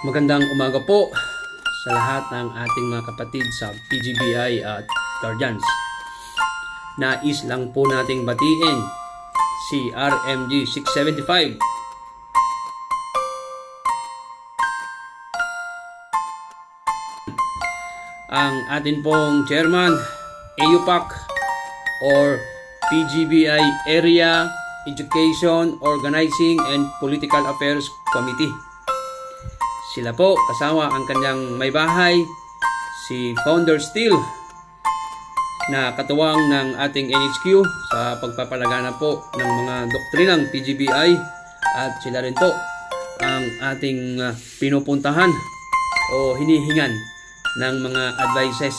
Magandang umaga po sa lahat ng ating mga kapatid sa PGBI at Guardians. Nais lang po nating batiin si RMG 675. Ang atin pong chairman, AUPAC or PGBI Area Education, Organizing and Political Affairs Committee. Sila po kasama ang kanyang may bahay, si Founder Steel, na katuwang ng ating NHQ sa pagpapalaganap po ng mga doktrinang PGBI, at sila rin po ang ating pinupuntahan o hinihingan ng mga advices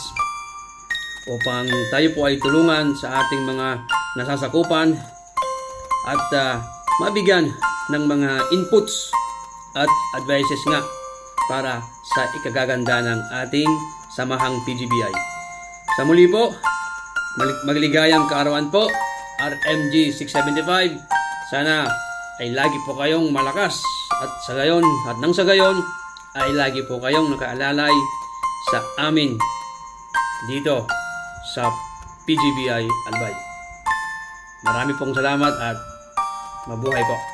upang tayo po ay tulungan sa ating mga nasasakupan at mabigyan ng mga inputs at advices nga para sa ikagaganda ng ating samahang PGBI. Sa muli po, magligayang kaarawan po, RMG 675. Sana ay lagi po kayong malakas at sa gayon at nang sa gayon ay lagi po kayong nakaalalay sa amin dito sa PGBI Albay. Marami pong salamat at mabuhay po.